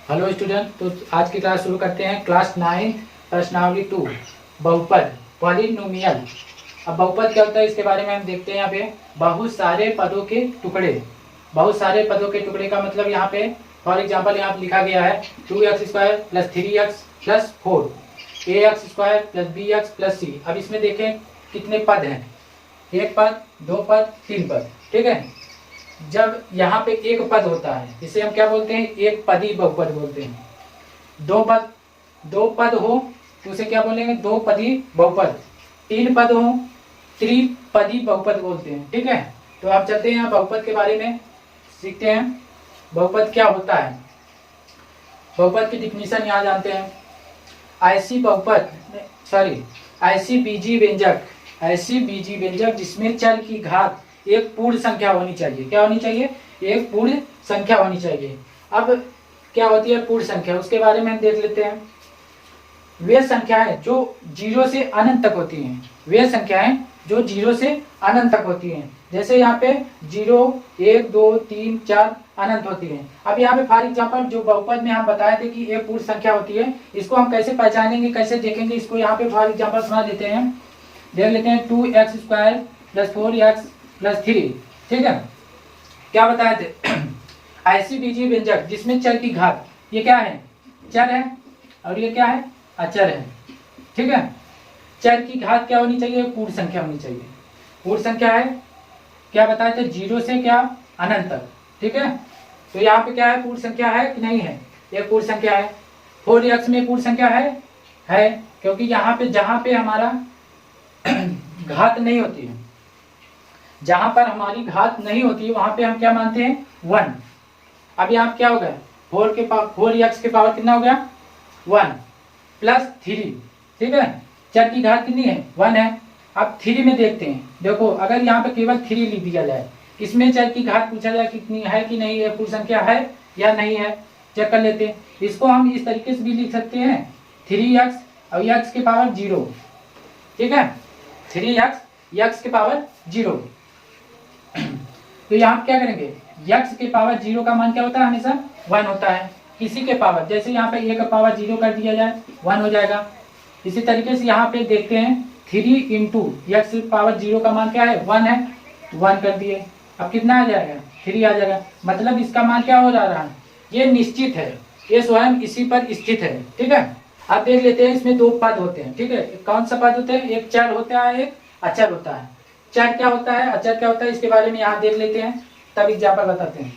Hello student, तो आज की क्लास शुरू करते हैं। क्लास 9 प्रश्नावली 2 बहुपद पॉलिनोमियल। अब बहुपद क्या होता है इसके बारे में हम देखते हैं। यहाँ पे बहुत सारे पदों के टुकड़े, बहुत सारे पदों के टुकड़े का मतलब यहाँ पे फॉर एग्जांपल यहाँ पे लिखा गया है 2x² + 3x + 4 ax² + bx + c। अब इसमें देखें कितने पद हैं, एक पद, दो पद, तीन पद। ठीक है, जब यहाँ पे एक पद होता है इसे हम क्या बोलते हैं, एक पदी बहुपद बोलते हैं। दो पद हो तो उसे क्या बोलेंगे, दो पदी बहुपद। तीन पद हो त्रिपदी बहुपद बोलते हैं। ठीक है, तो आप चलते हैं यहाँ बहुपद के बारे में सीखते हैं। बहुपद क्या होता है, बहुपद की डिफिनीशन यहाँ जानते हैं। ऐसी बहुपद ऐसी बीजी व्यंजक जिसमें चर की घात एक पूर्ण संख्या होनी चाहिए। क्या होनी चाहिए, एक पूर्ण संख्या होनी चाहिए। अब क्या होती है पूर्ण संख्या, उसके बारे में हम देख लेते हैं। वे संख्याएं जो 0 से अनंत तक होती हैं, वे संख्याएं जो 0 से अनंत तक होती हैं। जैसे यहाँ पे 0, 1, 2, 3, 4 अनंत होती हैं। अब यहाँ पे फॉर एग्जाम्पल जो बहुपद में हम बताए थे कि एक पूर्ण संख्या होती है, इसको हम कैसे पहचानेंगे, कैसे देखेंगे, इसको यहाँ पे फॉर एग्जाम्पल सुना देते हैं। देख लेते हैं 2x² + 4x + 3। ठीक है, क्या बताए थे ऐसी बीजीय व्यंजक जिसमें चर की घात, ये क्या है, चर है, और ये क्या है, अचर है। ठीक है, चर की घात क्या होनी चाहिए, पूर्ण संख्या होनी चाहिए। पूर्ण संख्या है, क्या बताए थे, 0 से क्या अनंत तक। ठीक है, तो यहाँ पे क्या है, पूर्ण संख्या है कि नहीं है, ये पूर्ण संख्या है। 4x में पूर्ण संख्या है, क्योंकि यहाँ पे जहां पे हमारा घात नहीं होती है, जहां पर हमारी घात नहीं होती है वहां पे हम क्या मानते हैं, 1। अब यहाँ क्या हो गया, 4x के पावर कितना हो गया, 1 + 3। ठीक है, चर की घात कितनी है, 1 है। अब 3 में देखते हैं, देखो अगर यहाँ पे केवल 3 लिख दिया जाए, इसमें चर की घात पूछा जाए कितनी है कि नहीं है, पूर्ण संख्या है या नहीं है, चेक कर लेते हैं। इसको हम इस तरीके से भी लिख सकते हैं, 3x और x के पावर 0। ठीक है, 3x के पावर 0। तो यहाँ क्या करेंगे, x के पावर 0 का मान क्या होता है, हमेशा 1 होता है। किसी के पावर, जैसे यहाँ पे a का पावर 0 कर दिया जाए 1 हो जाएगा। इसी तरीके से यहाँ पे देखते हैं 3 × x के पावर 0 का मान क्या है, 1 है, 1 कर दिए। अब कितना आ जाएगा, 3 आ जाएगा। मतलब इसका मान क्या हो जा रहा है, ये निश्चित है, ये स्वयं इसी पर स्थित है। ठीक है, अब देख लेते हैं, इसमें दो पद होते हैं। ठीक है, कौन सा पद होते हैं, एक चर होता है, एक अचर होता है। चर क्या होता है, अचर क्या होता है, इसके बारे में यहाँ देख लेते हैं, तब एग्जाम्पल बताते हैं।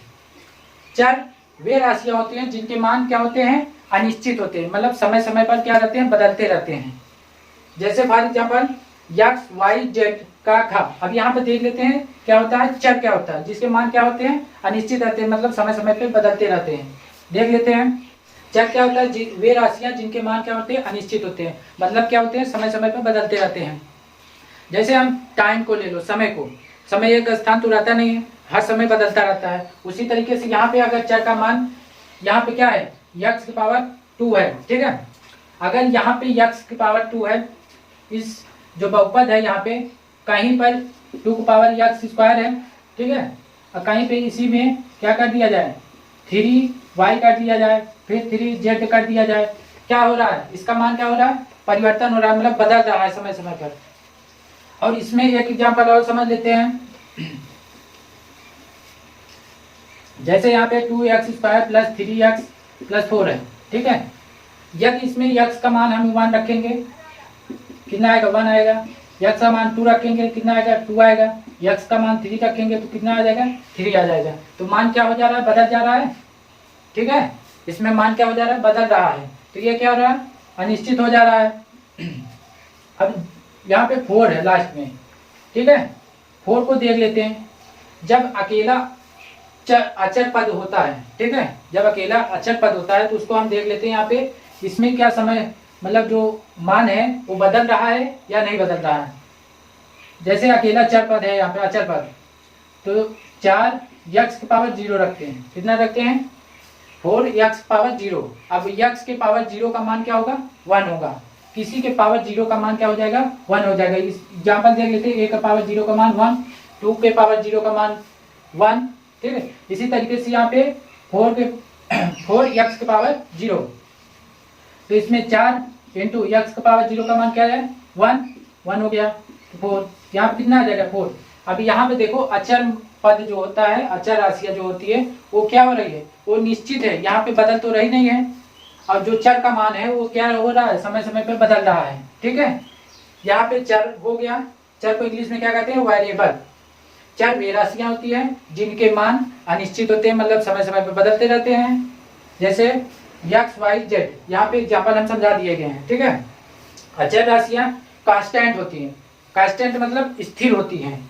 चर वे राशियां होती हैं जिनके मान क्या होते हैं, अनिश्चित होते हैं, मतलब समय समय पर क्या रहते हैं, बदलते रहते हैं। जैसे for example x, y, z का घ। अब यहाँ पे देख लेते हैं क्या होता है, चर क्या होता है, जिसके मान क्या होते हैं, अनिश्चित रहते हैं, मतलब समय समय पर बदलते रहते हैं। देख लेते हैं, चर क्या होता है, वे राशियां जिनके मान क्या होते हैं, अनिश्चित होते हैं, मतलब क्या होते हैं, समय समय पर बदलते रहते हैं। जैसे हम टाइम को ले लो, समय एक स्थान तो रहता नहीं है, हर समय बदलता रहता है। उसी तरीके से यहाँ पे अगर चर का मान, यहाँ पे क्या है, x की पावर 2 है। ठीक है, अगर यहाँ पे x की पावर 2 है, इस जो बहुपद है यहाँ पे कहीं पर 2 की पावर x² है। ठीक है, और कहीं पे इसी में क्या कर दिया जाए, 3y कर दिया जाए, फिर 3z कर दिया जाए। क्या हो रहा है, इसका मान क्या हो रहा है, परिवर्तन हो रहा है, मतलब बदल रहा है समय समय पर। और इसमें एक एग्जाम्पल और समझ लेते हैं। जैसे यहाँ पे 2x² + 3x + 4 है। ठीक है, यदि इसमें x का मान हम 1 रखेंगे, कितना आएगा, 1 आएगा। x का मान 2 रखेंगे, कितना आएगा, 2 आएगा। x का मान 3 रखेंगे तो कितना आ जाएगा, 3 आ जाएगा। तो मान क्या हो जा रहा है, बदल जा रहा है। ठीक है, इसमें मान क्या हो जा रहा है, बदल रहा है। तो ये क्या हो रहा है, अनिश्चित हो जा रहा है। अब यहाँ पे 4 है लास्ट में। ठीक है, 4 को देख लेते हैं। जब अकेला अचर पद होता है, ठीक है, जब अकेला अचर पद होता है तो उसको हम देख लेते हैं। यहाँ पे इसमें क्या समय, मतलब जो मान है वो बदल रहा है या नहीं बदल रहा है। जैसे अकेला चर पद है यहाँ पे, अचर पद, तो 4x की पावर 0 रखते हैं। कितना रखते हैं, 4x की पावर 0। अब x के पावर 0 का मान क्या होगा, 1 होगा। किसी के पावर 0 का मान क्या हो जाएगा, 1 हो जाएगा। इस एग्जाम्पल देख लेते हैं, a के पावर 0 का मान 1, 2 के पावर 0 का मान 1। ठीक है, इसी तरीके से यहाँ पे 4 के 4x की पावर 0। तो इसमें 4 इंटू एक्स की पावर 0 का मान क्या है 1 हो गया, 4 यहाँ पे कितना आ जाएगा 4। अभी यहाँ पे देखो अचर पद जो होता है, अचर राशियां जो होती है वो क्या हो रही है, वो निश्चित है, यहाँ पे बदल तो रही नहीं है। और जो चर का मान है वो क्या हो रहा है, समय समय पे बदल रहा है। ठीक है, यहाँ पे चर हो गया, चर को इंग्लिश में क्या कहते हैं वेरिएबल। चर वे राशियां होती है जिनके मान अनिश्चित होते हैं, मतलब समय समय पे बदलते रहते हैं। जैसे एक्स वाई जेड, यहाँ पे एग्जाम्पल हम समझा दिए गए हैं। ठीक है, अचर राशियां कांस्टेंट होती हैं, कांस्टेंट मतलब स्थिर होती हैं।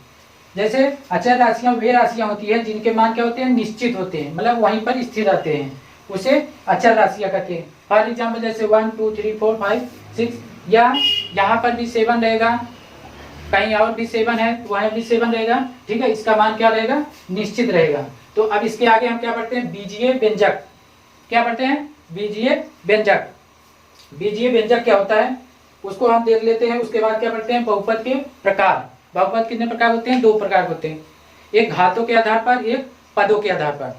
जैसे अचर राशियां वे राशियां होती है जिनके मान क्या होते हैं निश्चित होते हैं, मतलब वहीं पर स्थिर रहते हैं, उसे अचर राशियां कहते हैं। फॉर एग्जाम्पल जैसे 1 2 3 4 5 6, या यहाँ पर भी 7 रहेगा, कहीं और भी 7 है तो वहाँ भी 7 रहेगा। ठीक है, इसका मान क्या रहेगा निश्चित रहेगा। तो अब इसके आगे हम क्या पढ़ते हैं बीजीय व्यंजक। क्या पढ़ते हैं बीजीय व्यंजक। बीजीय व्यंजक क्या होता है उसको हम देख लेते हैं। उसके बाद क्या पढ़ते हैं बहुपद के प्रकार। बहुपद कितने प्रकार होते हैं, 2 प्रकार होते हैं, एक घातों के आधार पर, एक पदों के आधार पर।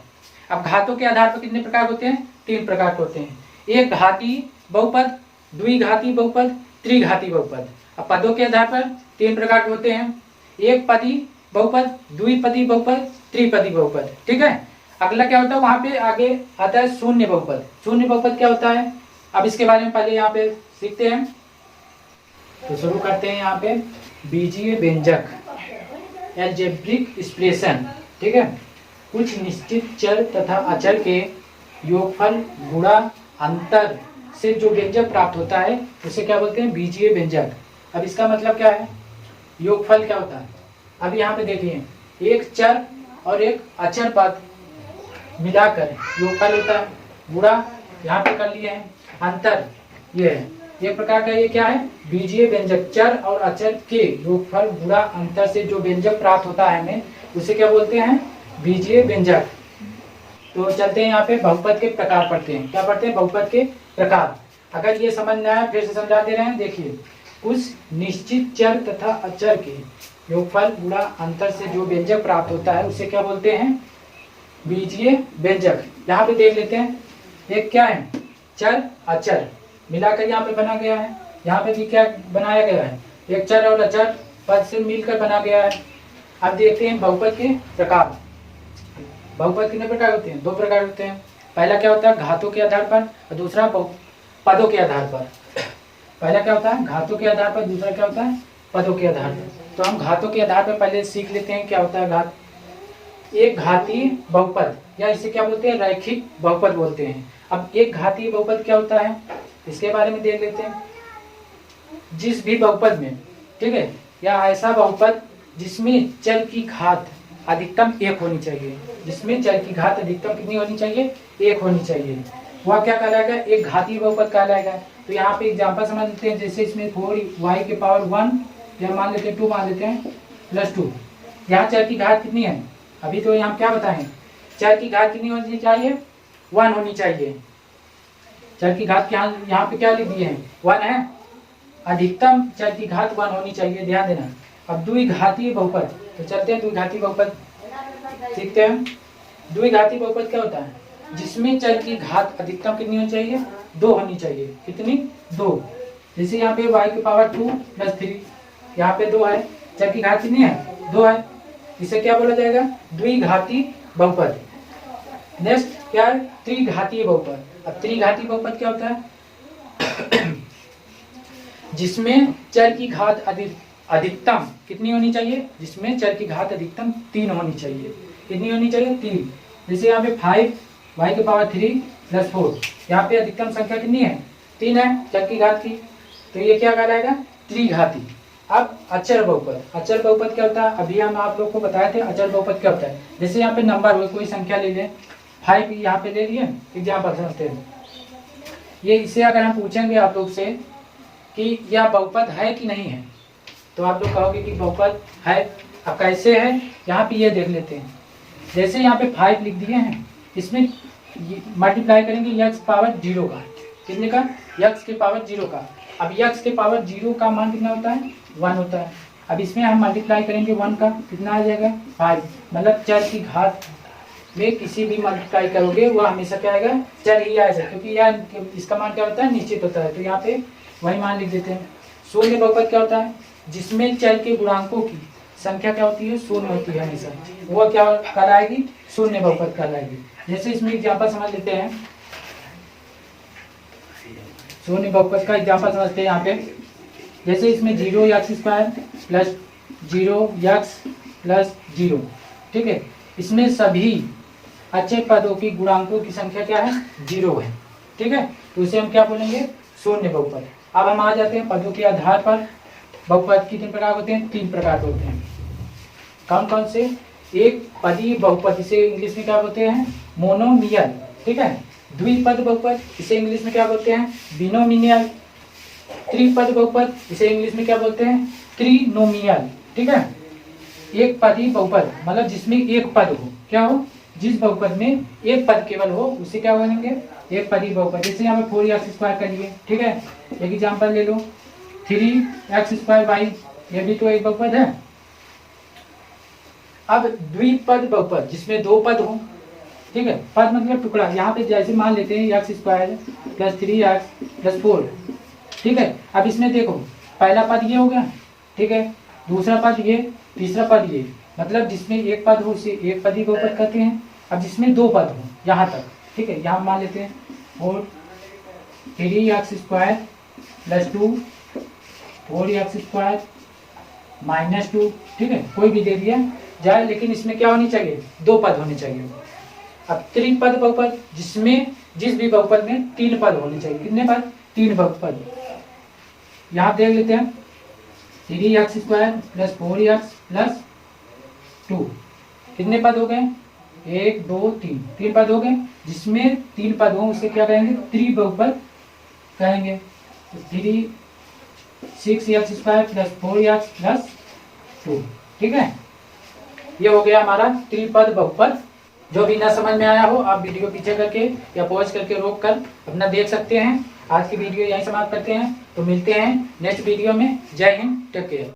अब घातों के आधार पर कितने प्रकार होते हैं, 3 प्रकार के होते हैं, एक घाती बहुपद, द्विघाती बहुपद, त्रिघाती बहुपद। अब पदों के आधार पर 3 प्रकार के होते हैं, एक पदी बहुपद, द्विपदी बहुपद, त्रिपदी बहुपद। ठीक है, अगला क्या होता है वहां पे आगे आता है शून्य बहुपद। शून्य बहुपद क्या होता है, अब इसके बारे में पहले यहाँ पे सीखते हैं। तो शुरू करते हैं यहाँ पे बीजीय व्यंजक, एल्जेब्रिक एक्सप्रेशन। ठीक है, कुछ निश्चित चर तथा अचर के योगफल गुणा अंतर से जो व्यंजक प्राप्त होता है उसे क्या बोलते हैं बीजीय व्यंजक। अब इसका मतलब क्या है, योगफल क्या होता है। अब यहाँ पे देखिए एक चर और एक अचर पद मिलाकर योगफल होता है, गुणा यहाँ पे कर लिए हैं, अंतर ये है, एक प्रकार का ये क्या है बीजीय व्यंजक। चर और अचर के योगफल गुणा अंतर से जो व्यंजक प्राप्त होता है हमें उसे क्या बोलते हैं बीजीय व्यंजक। तो चलते हैं यहाँ पे बहुपद के प्रकार पढ़ते हैं। क्या पढ़ते हैं बहुपद के प्रकार। अगर ये समझ ना आए फिर से समझा दे रहे हैं। देखिए कुछ निश्चित चर तथा अचर के योगफल गुणा अंतर से जो व्यंजक प्राप्त होता है उसे क्या बोलते हैं बीजीय व्यंजक। यहाँ पे देख लेते हैं, एक क्या है चर अचर मिलाकर यहाँ पे बना गया है, यहाँ पे भी क्या बनाया गया है एक चर और अचर पद से मिलकर बना गया है। अब देखते हैं बहुपद के प्रकार। बहुपद कितने प्रकार होते हैं, 2 प्रकार होते हैं। पहला क्या होता है घातों के आधार पर और दूसरा पदों के आधार पर। पहला क्या होता है घातों के आधार पर, दूसरा क्या होता है पदों के आधार पर। तो हम घातों के आधार पर पहले सीख लेते हैं क्या होता है घात। एक घाती बहुपद या इसे क्या बोलते हैं रैखिक बहुपद बोलते हैं। अब एक घाती बहुपद क्या होता है इसके बारे में देख लेते हैं। जिस भी बहुपद में, ठीक है, या ऐसा बहुपद जिसमें चर की घात अधिकतम 1 होनी चाहिए, जिसमें चर की घात अधिकतम कितनी होनी चाहिए 1 होनी चाहिए, वह क्या कहलाएगा एक घाती बहुपद कहलाएगा। तो यहाँ पे एग्जांपल समझ लेते हैं। जैसे इसमें 4y की पावर 1 या मान लेते हैं 2 मान लेते हैं +2। यहाँ चर की घात कितनी है, अभी तो यहाँ क्या बताएं चर की घात कितनी होनी चाहिए 1 होनी चाहिए। चर की घात यहाँ पे क्या लिख दिए हैं 1 है, अधिकतम चर की घात 1 होनी चाहिए, ध्यान देना। अब द्विघाती बहुपद, तो चलते हैं द्विघाती बहुपद सीखते हैं। द्विघाती बहुपद क्या होता है जिसमें चर की घात अधिकतम कितनी होनी चाहिए 2 होनी चाहिए। कितनी 2। जैसे यहाँ पे y की पावर 2 + 3, यहाँ पे 2 है, चर की घात कितनी है 2 है, इसे क्या बोला जाएगा द्विघाती बहुपद। नेक्स्ट क्या है त्रिघातीय बहुपद। अब त्रिघाती बहुपद क्या होता है जिसमें चर की घात अधिकतम कितनी होनी चाहिए, जिसमें चर की घात अधिकतम 3 होनी चाहिए। कितनी होनी चाहिए 3। जैसे यहाँ पे 5y की पावर 3 + 4, यहाँ पे अधिकतम संख्या कितनी है 3 है चर की घात की, तो ये क्या कहलाएगा त्रिघाती। अब अचर बहुपद। अचर बहुपद क्या होता है अभी हम आप लोग को बताए थे अचर बहुपद क्या होता है। जैसे यहाँ पे नंबर हो कोई संख्या ले लें 5 यहाँ पे ले लिए एग्जाम्पल समझते हैं। ये इसे अगर हम पूछेंगे आप लोग से कि यह बहुपद है कि नहीं है तो आप लोग कहोगे कि बहुपद है। अब कैसे है यहाँ पे ये देख लेते हैं। जैसे यहाँ पे 5 लिख दिए हैं, इसमें मल्टीप्लाई करेंगे x पावर 0 का, कितने का x के पावर 0 का। अब x के पावर 0 का मान कितना होता है 1 होता है। अब इसमें हम मल्टीप्लाई करेंगे 1 का, कितना आ जाएगा 5, मतलब चर की घात में किसी भी मल्टीप्लाई करोगे वो हमेशा क्या आएगा, चर ही आएगा, क्योंकि यह इसका मान क्या होता है, निश्चित होता है। तो यहाँ पे वही मान लिख देते हैं। शून्य बहुपद क्या होता है, जिसमें चर के गुणांकों की संख्या क्या होती है, शून्य होती है हमेशा, वो क्या कहलाएगी, शून्य बहुपद कहलाएगी। जैसे इसमें एग्जाम्पल समझ लेते हैं, शून्य बहुपद का एग्जाम्पल समझते हैं यहाँ पे। जैसे इसमें 0x² प्लस 0x प्लस 0, ठीक है, इसमें सभी अच्छे पदों की गुणांकों की संख्या क्या है, 0 है, ठीक है, तो उसे हम क्या बोलेंगे, शून्य बहुपद। अब हम आ जाते हैं पदों के आधार पर। बहुपद कितने प्रकार होते हैं, 3 प्रकार होते हैं। कौन कौन से, एक पदी बहुपद, इसे इंग्लिश में क्या बोलते हैं, मोनोमियल, ठीक है। द्विपद बहुपद, इसे इंग्लिश में क्या बोलते हैं, बिनोमिनियल। त्रिपद बहुपद, इसे इंग्लिश में क्या बोलते हैं, त्रिनोमियल, ठीक है। एक पदी बहुपद मतलब जिसमें एक पद हो, क्या हो, जिस बहुपद में एक पद केवल हो उसे क्या बोलेंगे, एक पदी बहुपद। जैसे यहाँ पे 4x² करिए, ठीक है, एक एग्जाम्पल ले लो, 3x²y, ये भी तो एक बहुपद है। अब द्विपद बहुपद, जिसमें 2 पद हो, ठीक है, पद मतलब टुकड़ा। यहाँ पे जैसे मान लेते हैं x² प्लस 3x प्लस 4, ठीक है। अब इसमें देखो, पहला पद ये हो गया, ठीक है, दूसरा पद ये, तीसरा पद ये, मतलब जिसमें एक पद हो उसे एक पदी बहुपद कहते हैं। अब जिसमें 2 पद हो, यहाँ तक, ठीक है, यहाँ मान लेते हैं 3x² प्लस 2, 4x² माइनस 2, ठीक है, कोई भी दे दिया जाए, लेकिन इसमें क्या होनी चाहिए, 2 पद होने चाहिए। अब त्रिपद बहुपद, जिसमें जिस भी बहुपद में 3 पद होने चाहिए। कितने पद, 3 बहुपद। यहाँ देख लेते हैं, 3x² प्लस 4x प्लस 2, कितने पद हो गए, 1 2 3, 3 पद हो गए। जिसमें 3 पद हो उसे क्या कहेंगे, त्रिबहुपद कहेंगे। 6x² प्लस 4x प्लस 2, ठीक है, ये हो गया हमारा त्रिपद बहुपद। जो भी ना समझ में आया हो आप वीडियो पीछे करके या पॉज करके रोक कर अपना देख सकते हैं। आज की वीडियो यहीं समाप्त करते हैं, तो मिलते हैं नेक्स्ट वीडियो में। जय हिंद, टेक केयर।